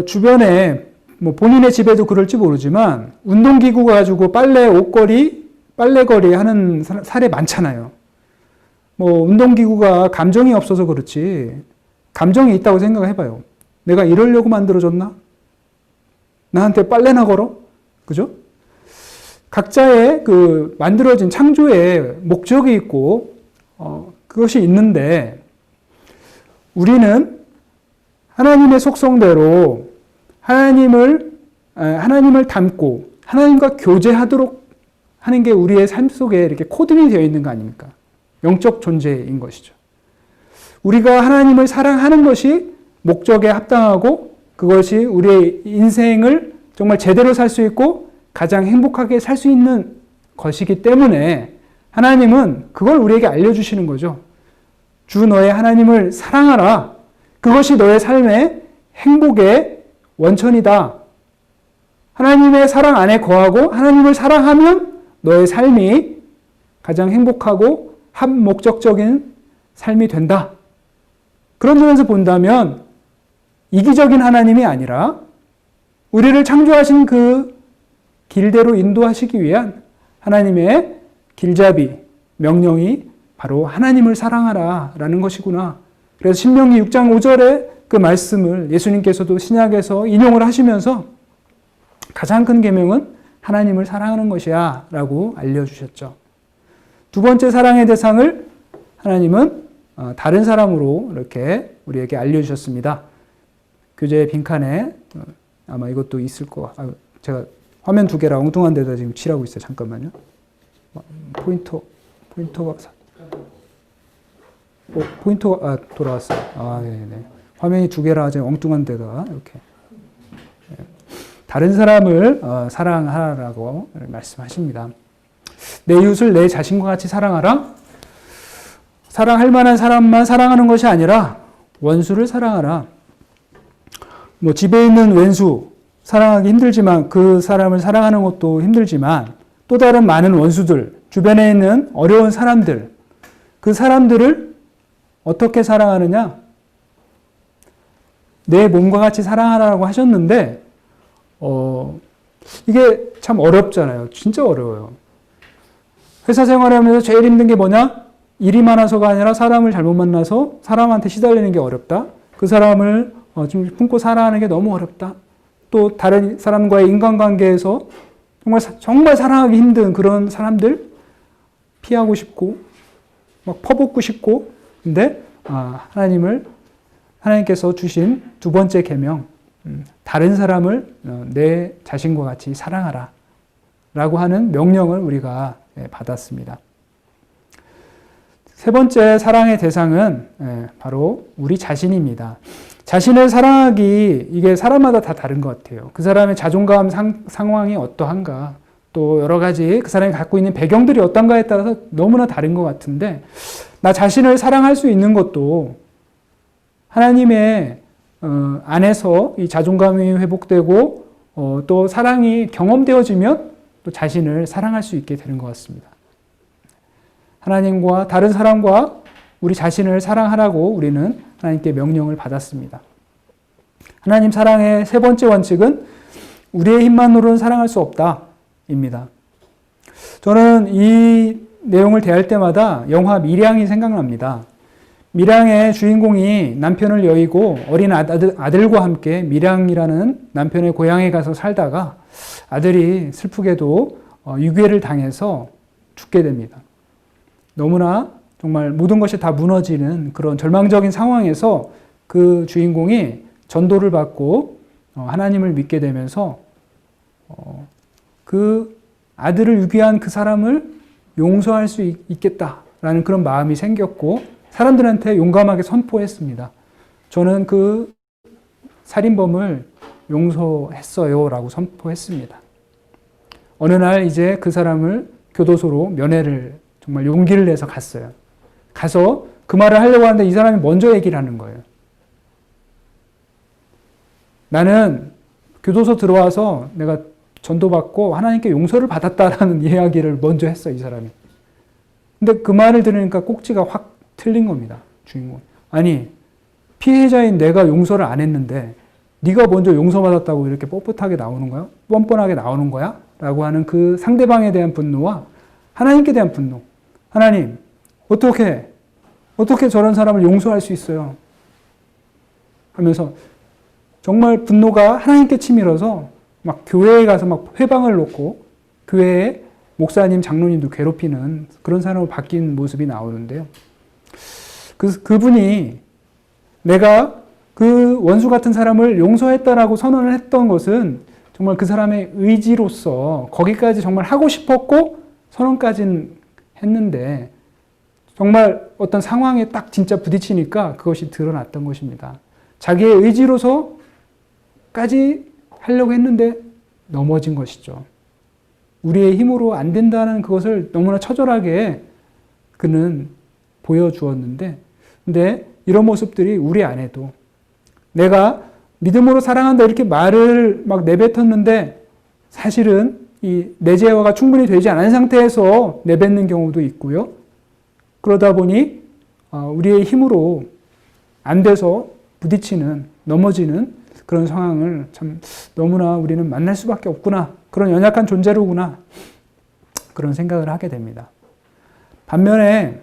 주변에 뭐 본인의 집에도 그럴지 모르지만 운동기구 가지고 빨래거리 하는 사례 많잖아요. 뭐 운동기구가 감정이 없어서 그렇지 감정이 있다고 생각해봐요. 내가 이러려고 만들어졌나? 나한테 빨래나 걸어? 그죠? 각자의 그 만들어진 창조의 목적이 있고 그것이 있는데 우리는 하나님의 속성대로 하나님을 닮고 하나님과 교제하도록 하는 게 우리의 삶 속에 이렇게 코딩이 되어 있는 거 아닙니까? 영적 존재인 것이죠. 우리가 하나님을 사랑하는 것이 목적에 합당하고 그것이 우리의 인생을 정말 제대로 살 수 있고 가장 행복하게 살 수 있는 것이기 때문에 하나님은 그걸 우리에게 알려주시는 거죠. 주 너의 하나님을 사랑하라. 그것이 너의 삶의 행복의 원천이다. 하나님의 사랑 안에 거하고 하나님을 사랑하면 너의 삶이 가장 행복하고 합목적적인 삶이 된다. 그런 점에서 본다면 이기적인 하나님이 아니라 우리를 창조하신 그 길대로 인도하시기 위한 하나님의 길잡이, 명령이 바로 하나님을 사랑하라 라는 것이구나. 그래서 신명기 6장 5절의 그 말씀을 예수님께서도 신약에서 인용을 하시면서 가장 큰 계명은 하나님을 사랑하는 것이야 라고 알려주셨죠. 두 번째 사랑의 대상을 하나님은 다른 사람으로 이렇게 우리에게 알려주셨습니다. 교재 빈칸에 아마 이것도 있을 거. 제가 화면 두 개라 엉뚱한 데다 지금 칠하고 있어요. 잠깐만요. 포인터가 돌아왔어요. 네네. 화면이 두 개라 지금 엉뚱한 데다 이렇게. 다른 사람을 사랑하라고 말씀하십니다. 내 이웃을 내 자신과 같이 사랑하라. 사랑할 만한 사람만 사랑하는 것이 아니라 원수를 사랑하라. 집에 있는 왼수 사랑하기 힘들지만 그 사람을 사랑하는 것도 힘들지만 또 다른 많은 원수들, 주변에 있는 어려운 사람들, 그 사람들을 어떻게 사랑하느냐? 내 몸과 같이 사랑하라고 하셨는데 이게 참 어렵잖아요. 진짜 어려워요. 회사 생활하면서 제일 힘든 게 뭐냐? 일이 많아서가 아니라 사람을 잘못 만나서 사람한테 시달리는 게 어렵다. 그 사람을 좀 품고 살아가는 게 너무 어렵다. 또 다른 사람과의 인간관계에서 정말 사랑하기 힘든 그런 사람들 피하고 싶고 막 퍼붓고 싶고 근데 하나님께서 주신 두 번째 계명 다른 사람을 내 자신과 같이 사랑하라 라고 하는 명령을 우리가 받았습니다. 세 번째 사랑의 대상은 바로 우리 자신입니다. 자신을 사랑하기 이게 사람마다 다 다른 것 같아요. 그 사람의 자존감 상황이 어떠한가 또 여러 가지 그 사람이 갖고 있는 배경들이 어떤가에 따라서 너무나 다른 것 같은데 나 자신을 사랑할 수 있는 것도 하나님의 안에서 이 자존감이 회복되고 또 사랑이 경험되어지면 또 자신을 사랑할 수 있게 되는 것 같습니다. 하나님과 다른 사람과 우리 자신을 사랑하라고 우리는 하나님께 명령을 받았습니다. 하나님 사랑의 세 번째 원칙은 우리의 힘만으로는 사랑할 수 없다입니다. 저는 이 내용을 대할 때마다 영화 밀양이 생각납니다. 밀양의 주인공이 남편을 여의고 어린 아들과 함께 밀양이라는 남편의 고향에 가서 살다가 아들이 슬프게도 유괴를 당해서 죽게 됩니다. 너무나 정말 모든 것이 다 무너지는 그런 절망적인 상황에서 그 주인공이 전도를 받고 하나님을 믿게 되면서 그 아들을 유괴한 그 사람을 용서할 수 있겠다라는 그런 마음이 생겼고 사람들한테 용감하게 선포했습니다. 저는 그 살인범을 용서했어요 라고 선포했습니다. 어느 날 이제 그 사람을 교도소로 면회를 정말 용기를 내서 갔어요. 가서 그 말을 하려고 하는데 이 사람이 먼저 얘기를 하는 거예요. 나는 교도소 들어와서 내가 전도받고 하나님께 용서를 받았다라는 이야기를 먼저 했어, 이 사람이. 근데 그 말을 들으니까 꼭지가 확 틀린 겁니다, 주인공. 아니, 피해자인 내가 용서를 안 했는데 네가 먼저 용서받았다고 이렇게 뻣뻣하게 나오는 거야? 뻔뻔하게 나오는 거야? 라고 하는 그 상대방에 대한 분노와 하나님께 대한 분노. 하나님, 어떻게 저런 사람을 용서할 수 있어요? 하면서 정말 분노가 하나님께 치밀어서 막 교회에 가서 막 회방을 놓고 교회에 목사님, 장로님도 괴롭히는 그런 사람으로 바뀐 모습이 나오는데요. 그분이 내가 그 원수 같은 사람을 용서했다라고 선언을 했던 것은 정말 그 사람의 의지로서 거기까지 정말 하고 싶었고 선언까지는 했는데 정말 어떤 상황에 딱 진짜 부딪히니까 그것이 드러났던 것입니다. 자기의 의지로서까지 하려고 했는데 넘어진 것이죠. 우리의 힘으로 안 된다는 그것을 너무나 처절하게 그는 보여주었는데, 근데 이런 모습들이 우리 안에도 내가 믿음으로 사랑한다 이렇게 말을 막 내뱉었는데 사실은 이 내재화가 충분히 되지 않은 상태에서 내뱉는 경우도 있고요. 그러다 보니 우리의 힘으로 안 돼서 부딪히는, 넘어지는 그런 상황을 참 너무나 우리는 만날 수밖에 없구나. 그런 연약한 존재로구나. 그런 생각을 하게 됩니다. 반면에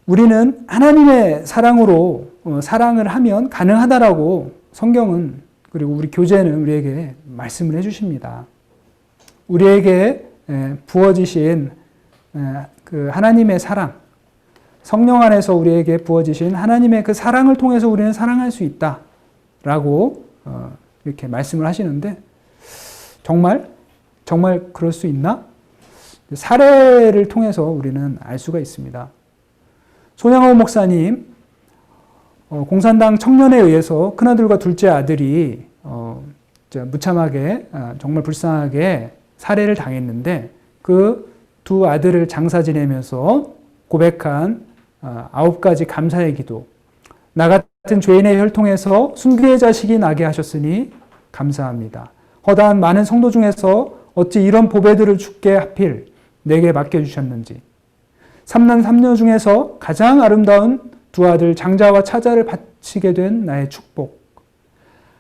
우리는 하나님의 사랑으로 사랑을 하면 가능하다라고 성경은 그리고 우리 교재는 우리에게 말씀을 해주십니다. 우리에게 부어지신 그 하나님의 사랑, 성령 안에서 우리에게 부어지신 하나님의 그 사랑을 통해서 우리는 사랑할 수 있다라고 이렇게 말씀을 하시는데 정말 그럴 수 있나? 사례를 통해서 우리는 알 수가 있습니다. 손양호 목사님 공산당 청년에 의해서 큰아들과 둘째 아들이 무참하게 정말 불쌍하게 살해를 당했는데 그 두 아들을 장사 지내면서 고백한 9가지 감사의 기도. 나 같은 죄인의 혈통에서 순교의 자식이 나게 하셨으니 감사합니다. 허다한 많은 성도 중에서 어찌 이런 보배들을 주께 하필 내게 맡겨주셨는지. 삼남 삼녀 중에서 가장 아름다운 두 아들 장자와 차자를 바치게 된 나의 축복.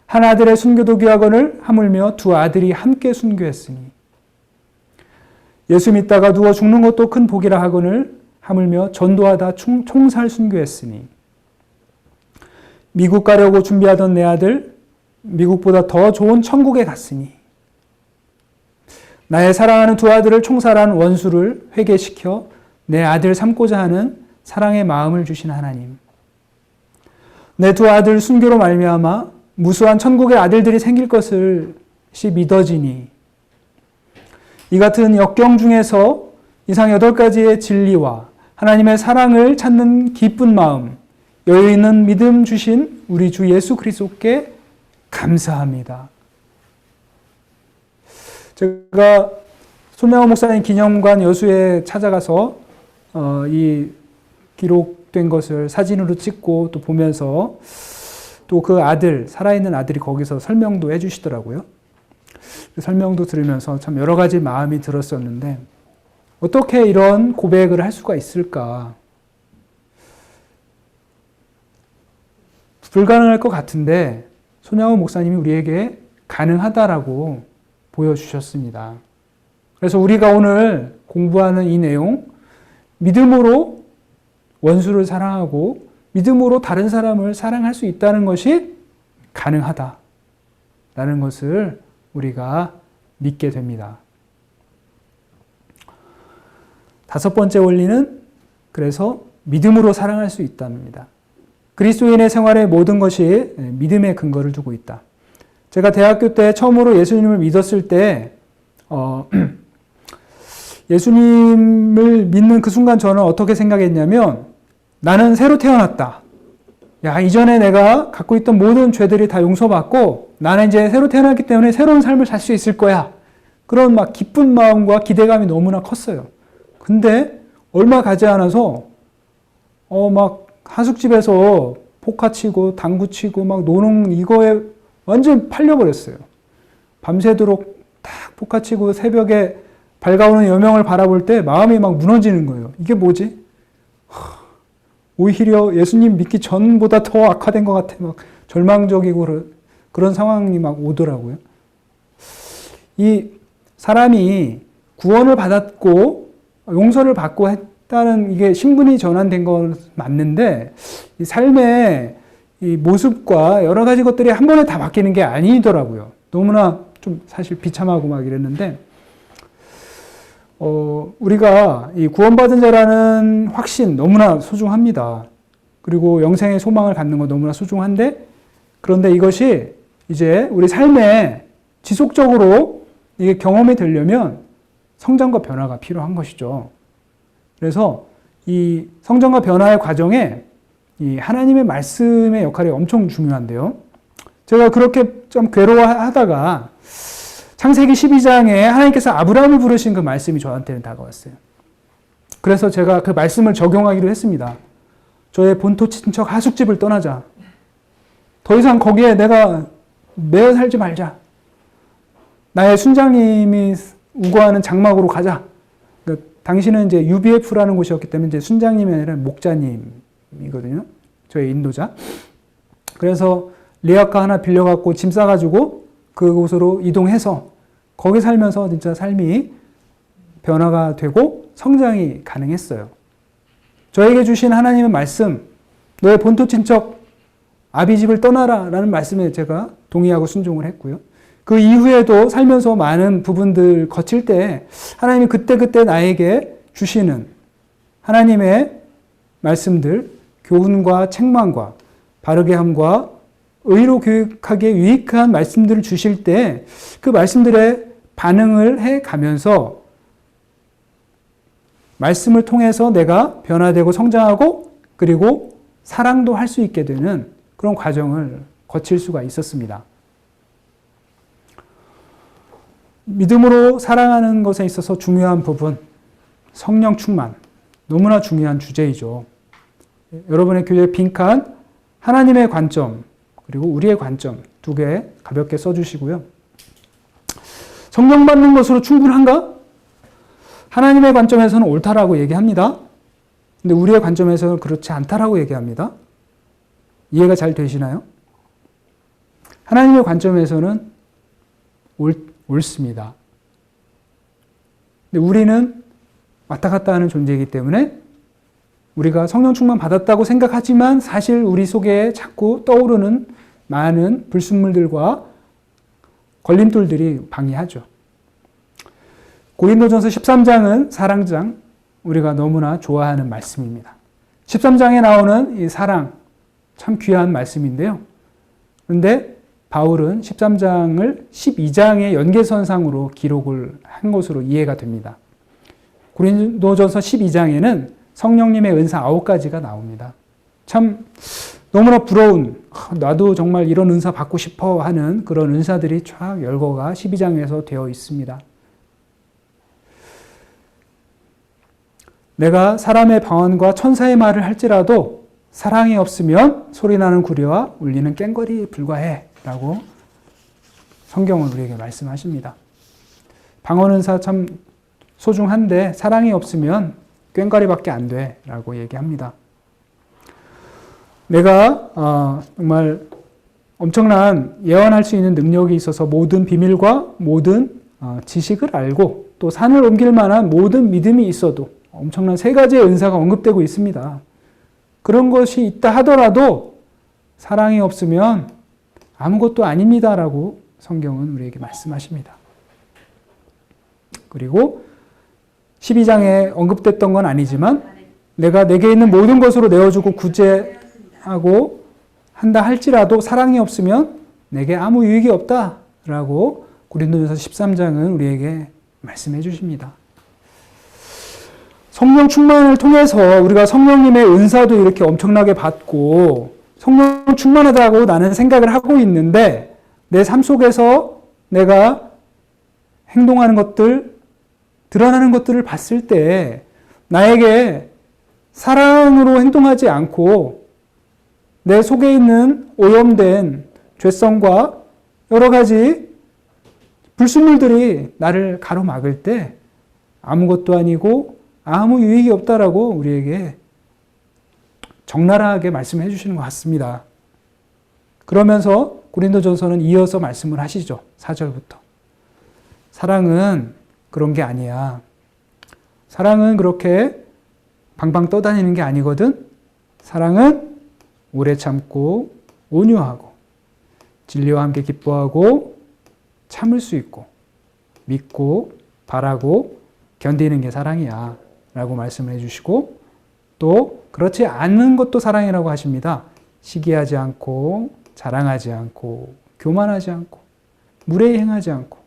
한 아들의 순교도 귀하거늘 하물며 두 아들이 함께 순교했으니. 예수 믿다가 누워 죽는 것도 큰 복이라 하거늘 하물며 전도하다 총살 순교했으니. 미국 가려고 준비하던 내 아들 미국보다 더 좋은 천국에 갔으니. 나의 사랑하는 두 아들을 총살한 원수를 회개시켜 내 아들 삼고자 하는 사랑의 마음을 주신 하나님. 내 두 아들 순교로 말미암아 무수한 천국의 아들들이 생길 것을 믿어지니. 이 같은 역경 중에서 이상 8가지의 진리와 하나님의 사랑을 찾는 기쁜 마음, 여유 있는 믿음 주신 우리 주 예수 그리스도께 감사합니다. 제가 손양호 목사님 기념관 여수에 찾아가서 이 기록된 것을 사진으로 찍고 또 보면서 또 그 아들, 살아있는 아들이 거기서 설명도 해주시더라고요. 설명도 들으면서 참 여러 가지 마음이 들었었는데 어떻게 이런 고백을 할 수가 있을까? 불가능할 것 같은데 손양호 목사님이 우리에게 가능하다라고 보여주셨습니다. 그래서 우리가 오늘 공부하는 이 내용, 믿음으로 원수를 사랑하고 믿음으로 다른 사람을 사랑할 수 있다는 것이 가능하다라는 것을 우리가 믿게 됩니다. 5번째 원리는 그래서 믿음으로 사랑할 수 있답니다. 그리스도인의 생활의 모든 것이 믿음의 근거를 두고 있다. 제가 대학교 때 처음으로 예수님을 믿었을 때 예수님을 믿는 그 순간 저는 어떻게 생각했냐면 나는 새로 태어났다. 야, 이전에 내가 갖고 있던 모든 죄들이 다 용서받고 나는 이제 새로 태어났기 때문에 새로운 삶을 살 수 있을 거야. 그런 막 기쁜 마음과 기대감이 너무나 컸어요. 근데 얼마 가지 않아서 막 하숙집에서 포카 치고 당구 치고 막 노는 이거에 완전 팔려버렸어요. 밤새도록 딱 포카 치고 새벽에 밝아오는 여명을 바라볼 때 마음이 막 무너지는 거예요. 이게 뭐지? 오히려 예수님 믿기 전보다 더 악화된 것 같아. 막 절망적이고 그런 상황이 막 오더라고요. 이 사람이 구원을 받았고 용서를 받고 했다는 이게 신분이 전환된 건 맞는데 이 삶의 이 모습과 여러 가지 것들이 한 번에 다 바뀌는 게 아니더라고요. 너무나 좀 사실 비참하고 막 이랬는데 우리가 이 구원받은 자라는 확신 너무나 소중합니다. 그리고 영생의 소망을 갖는 거 너무나 소중한데, 그런데 이것이 이제 우리 삶에 지속적으로 이게 경험이 되려면 성장과 변화가 필요한 것이죠. 그래서 이 성장과 변화의 과정에 이 하나님의 말씀의 역할이 엄청 중요한데요. 제가 그렇게 좀 괴로워하다가 창세기 12장에 하나님께서 아브라함을 부르신 그 말씀이 저한테는 다가왔어요. 그래서 제가 그 말씀을 적용하기로 했습니다. 저의 본토 친척 하숙집을 떠나자. 더 이상 거기에 내가 매여 살지 말자. 나의 순장님이 우거하는 장막으로 가자. 그러니까 당시는 이제 UBF라는 곳이었기 때문에 이제 순장님이 아니라 목자님이거든요. 저의 인도자. 그래서 리아카 하나 빌려갖고 짐 싸가지고 그곳으로 이동해서 거기 살면서 진짜 삶이 변화가 되고 성장이 가능했어요. 저에게 주신 하나님의 말씀, 너의 본토 친척 아비집을 떠나라 라는 말씀에 제가 동의하고 순종을 했고요. 그 이후에도 살면서 많은 부분들 거칠 때 하나님이 그때그때 나에게 주시는 하나님의 말씀들, 교훈과 책망과 바르게 함과 의로 교육하기에 유익한 말씀들을 주실 때 그 말씀들에 반응을 해 가면서 말씀을 통해서 내가 변화되고 성장하고 그리고 사랑도 할 수 있게 되는 그런 과정을 거칠 수가 있었습니다. 믿음으로 사랑하는 것에 있어서 중요한 부분, 성령 충만, 너무나 중요한 주제이죠. 여러분의 교재에 빈칸, 하나님의 관점, 그리고 우리의 관점 두 개 가볍게 써주시고요. 성령 받는 것으로 충분한가? 하나님의 관점에서는 옳다라고 얘기합니다. 근데 우리의 관점에서는 그렇지 않다라고 얘기합니다. 이해가 잘 되시나요? 하나님의 관점에서는 옳습니다. 근데 우리는 왔다 갔다 하는 존재이기 때문에 우리가 성령 충만 받았다고 생각하지만 사실 우리 속에 자꾸 떠오르는 많은 불순물들과 걸림돌들이 방해하죠. 고린도전서 13장은 사랑장, 우리가 너무나 좋아하는 말씀입니다. 13장에 나오는 이 사랑, 참 귀한 말씀인데요. 그런데 바울은 13장을 12장의 연계선상으로 기록을 한 것으로 이해가 됩니다. 고린도전서 12장에는 성령님의 은사 9가지가 나옵니다. 참 너무나 부러운, 나도 정말 이런 은사 받고 싶어 하는 그런 은사들이 쫙 열거가 12장에서 되어 있습니다. 내가 사람의 방언과 천사의 말을 할지라도 사랑이 없으면 소리나는 구리와 울리는 꽹과리에 불과해 라고 성경은 우리에게 말씀하십니다. 방언 은사 참 소중한데 사랑이 없으면 꽹과리밖에 안 돼 라고 얘기합니다. 내가 정말 엄청난 예언할 수 있는 능력이 있어서 모든 비밀과 모든 지식을 알고 또 산을 옮길 만한 모든 믿음이 있어도 엄청난 3가지의 은사가 언급되고 있습니다. 그런 것이 있다 하더라도 사랑이 없으면 아무것도 아닙니다라고 성경은 우리에게 말씀하십니다. 그리고 12장에 언급됐던 건 아니지만 내가 내게 있는 모든 것으로 내어주고 구제하고 한다 할지라도 사랑이 없으면 내게 아무 유익이 없다라고 고린도전서 13장은 우리에게 말씀해 주십니다. 성령 충만을 통해서 우리가 성령님의 은사도 이렇게 엄청나게 받고 성령 충만하다고 나는 생각을 하고 있는데 내 삶 속에서 내가 행동하는 것들, 드러나는 것들을 봤을 때 나에게 사랑으로 행동하지 않고 내 속에 있는 오염된 죄성과 여러 가지 불순물들이 나를 가로막을 때 아무것도 아니고 아무 유익이 없다라고 우리에게 적나라하게 말씀해 주시는 것 같습니다. 그러면서 고린도전서는 이어서 말씀을 하시죠. 4절부터. 사랑은 그런 게 아니야. 사랑은 그렇게 방방 떠다니는 게 아니거든. 사랑은 오래 참고 온유하고 진리와 함께 기뻐하고 참을 수 있고 믿고 바라고 견디는 게 사랑이야 라고 말씀을 해주시고 또 그렇지 않은 것도 사랑이라고 하십니다. 시기하지 않고 자랑하지 않고 교만하지 않고 무례히 행하지 않고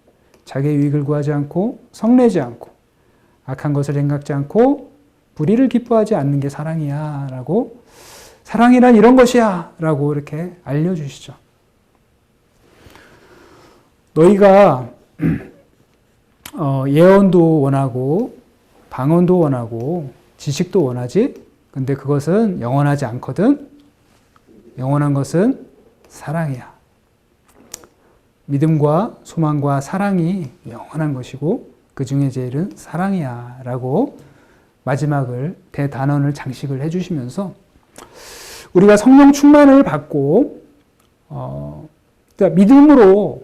자기의 유익을 구하지 않고 성내지 않고 악한 것을 생각지 않고 불의를 기뻐하지 않는 게 사랑이야 라고, 사랑이란 이런 것이야 라고 이렇게 알려주시죠. 너희가 예언도 원하고 방언도 원하고 지식도 원하지, 근데 그것은 영원하지 않거든. 영원한 것은 사랑이야. 믿음과 소망과 사랑이 영원한 것이고 그 중에 제일은 사랑이야 라고 마지막을 대단원을 장식을 해주시면서 우리가 성령 충만을 받고 그러니까 믿음으로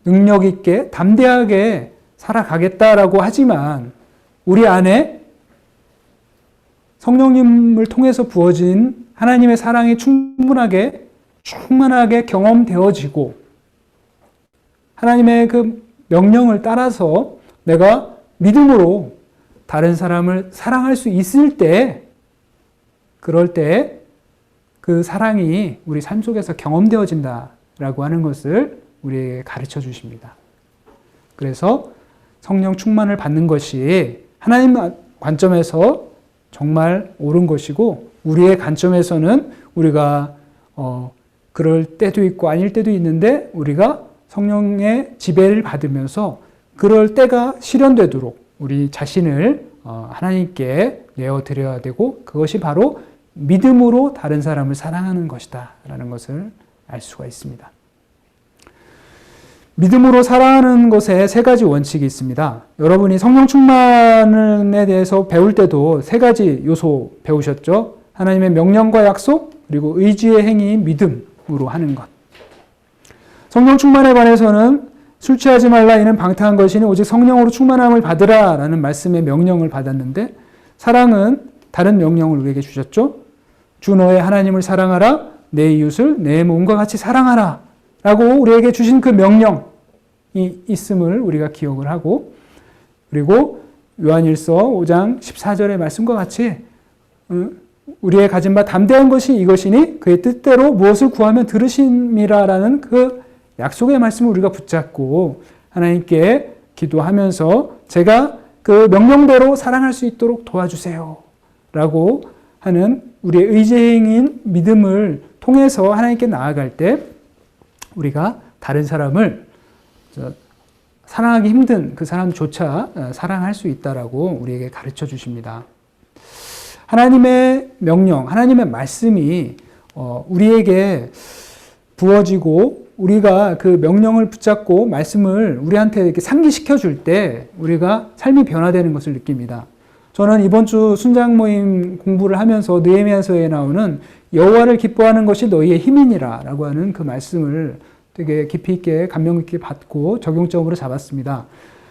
능력 있게 담대하게 살아가겠다라고 하지만 우리 안에 성령님을 통해서 부어진 하나님의 사랑이 충만하게 경험되어지고 하나님의 그 명령을 따라서 내가 믿음으로 다른 사람을 사랑할 수 있을 때, 그럴 때 그 사랑이 우리 삶 속에서 경험되어진다라고 하는 것을 우리에게 가르쳐 주십니다. 그래서 성령 충만을 받는 것이 하나님 관점에서 정말 옳은 것이고 우리의 관점에서는 우리가 그럴 때도 있고 아닐 때도 있는데 우리가 성령의 지배를 받으면서 그럴 때가 실현되도록 우리 자신을 하나님께 내어드려야 되고 그것이 바로 믿음으로 다른 사람을 사랑하는 것이다 라는 것을 알 수가 있습니다. 믿음으로 사랑하는 것에 세 가지 원칙이 있습니다. 여러분이 성령 충만에 대해서 배울 때도 세 가지 요소 배우셨죠? 하나님의 명령과 약속, 그리고 의지의 행위인 믿음으로 하는 것. 성령 충만에 관해서는 술 취하지 말라 이는 방탕한 것이니 오직 성령으로 충만함을 받으라 라는 말씀의 명령을 받았는데 사랑은 다른 명령을 우리에게 주셨죠. 주 너의 하나님을 사랑하라, 내 이웃을 내 몸과 같이 사랑하라 라고 우리에게 주신 그 명령이 있음을 우리가 기억을 하고, 그리고 요한일서 5장 14절의 말씀과 같이 우리의 가진 바 담대한 것이 이것이니 그의 뜻대로 무엇을 구하면 들으심이라라는 그 약속의 말씀을 우리가 붙잡고 하나님께 기도하면서 제가 그 명령대로 사랑할 수 있도록 도와주세요 라고 하는 우리의 의지행인 믿음을 통해서 하나님께 나아갈 때 우리가 다른 사람을 사랑하기 힘든 그 사람조차 사랑할 수 있다라고 우리에게 가르쳐 주십니다. 하나님의 명령, 하나님의 말씀이 우리에게 부어지고 우리가 그 명령을 붙잡고 말씀을 우리한테 이렇게 상기시켜 줄 때 우리가 삶이 변화되는 것을 느낍니다. 저는 이번 주 순장 모임 공부를 하면서 느헤미야서에 나오는 여호와를 기뻐하는 것이 너희의 힘이니라 라고 하는 그 말씀을 되게 깊이 있게 감명 있게 받고 적용점으로 잡았습니다.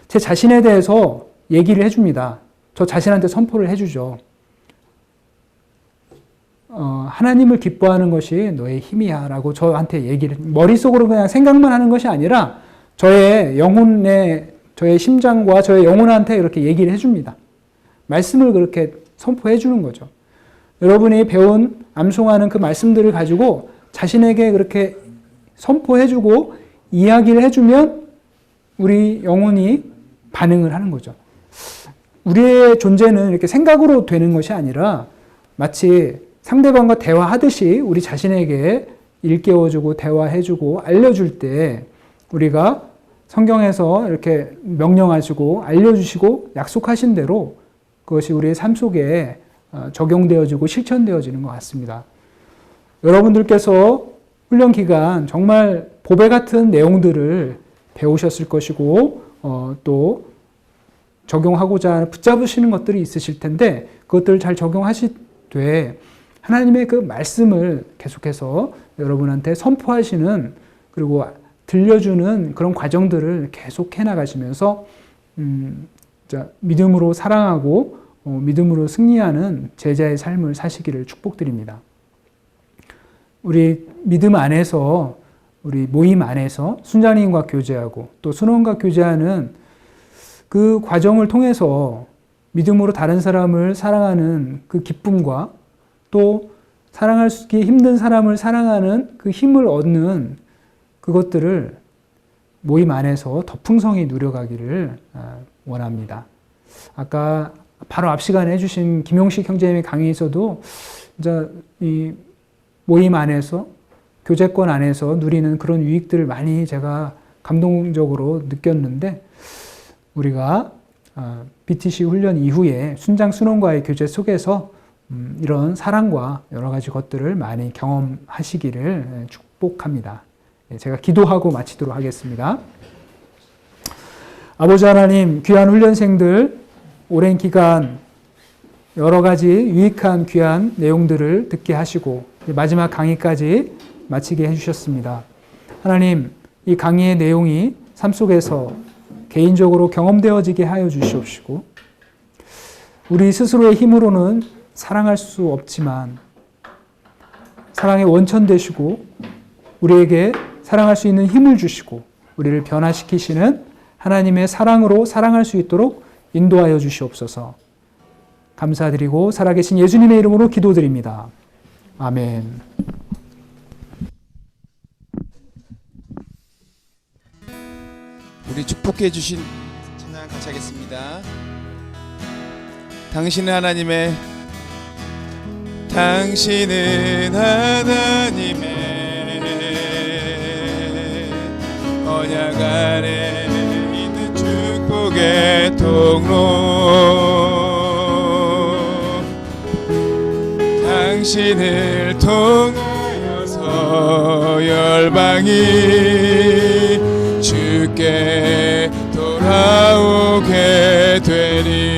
제 자신에 대해서 얘기를 해줍니다. 저 자신한테 선포를 해주죠. 하나님을 기뻐하는 것이 너의 힘이야 라고 저한테 얘기를, 머릿속으로 그냥 생각만 하는 것이 아니라 저의 영혼의, 저의 심장과 저의 영혼한테 이렇게 얘기를 해줍니다. 말씀을 그렇게 선포해 주는 거죠. 여러분이 배운 암송하는 그 말씀들을 가지고 자신에게 그렇게 선포해 주고 이야기를 해주면 우리 영혼이 반응을 하는 거죠. 우리의 존재는 이렇게 생각으로 되는 것이 아니라 마치 상대방과 대화하듯이 우리 자신에게 일깨워주고 대화해주고 알려줄 때 우리가 성경에서 이렇게 명령하시고 알려주시고 약속하신 대로 그것이 우리의 삶 속에 적용되어지고 실천되어지는 것 같습니다. 여러분들께서 훈련 기간 정말 보배 같은 내용들을 배우셨을 것이고 또 적용하고자 붙잡으시는 것들이 있으실 텐데 그것들을 잘 적용하시되 하나님의 그 말씀을 계속해서 여러분한테 선포하시는 그리고 들려주는 그런 과정들을 계속해 나가시면서 믿음으로 사랑하고 믿음으로 승리하는 제자의 삶을 사시기를 축복드립니다. 우리 믿음 안에서 우리 모임 안에서 순장님과 교제하고 또 순원과 교제하는 그 과정을 통해서 믿음으로 다른 사람을 사랑하는 그 기쁨과 또 사랑하기 힘든 사람을 사랑하는 그 힘을 얻는 그것들을 모임 안에서 더 풍성히 누려가기를 원합니다. 아까 바로 앞 시간에 해주신 김용식 형제님의 강의에서도 이제 이 모임 안에서 교제권 안에서 누리는 그런 유익들을 많이 제가 감동적으로 느꼈는데 우리가 BTC 훈련 이후에 순장 순원과의 교제 속에서 이런 사랑과 여러 가지 것들을 많이 경험하시기를 축복합니다. 제가 기도하고 마치도록 하겠습니다. 아버지 하나님, 귀한 훈련생들 오랜 기간 여러 가지 유익한 귀한 내용들을 듣게 하시고 마지막 강의까지 마치게 해주셨습니다. 하나님, 이 강의의 내용이 삶 속에서 개인적으로 경험되어지게 하여 주시옵시고 우리 스스로의 힘으로는 사랑할 수 없지만 사랑의 원천 되시고 우리에게 사랑할 수 있는 힘을 주시고 우리를 변화시키시는 하나님의 사랑으로 사랑할 수 있도록 인도하여 주시옵소서. 감사드리고 살아계신 예수님의 이름으로 기도드립니다. 아멘. 우리 축복해 주신 찬양 같이 하겠습니다. 당신은 하나님의 언약 아래 있는 축복의 통로 당신을 통하여서 열방이 주께 돌아오게 되리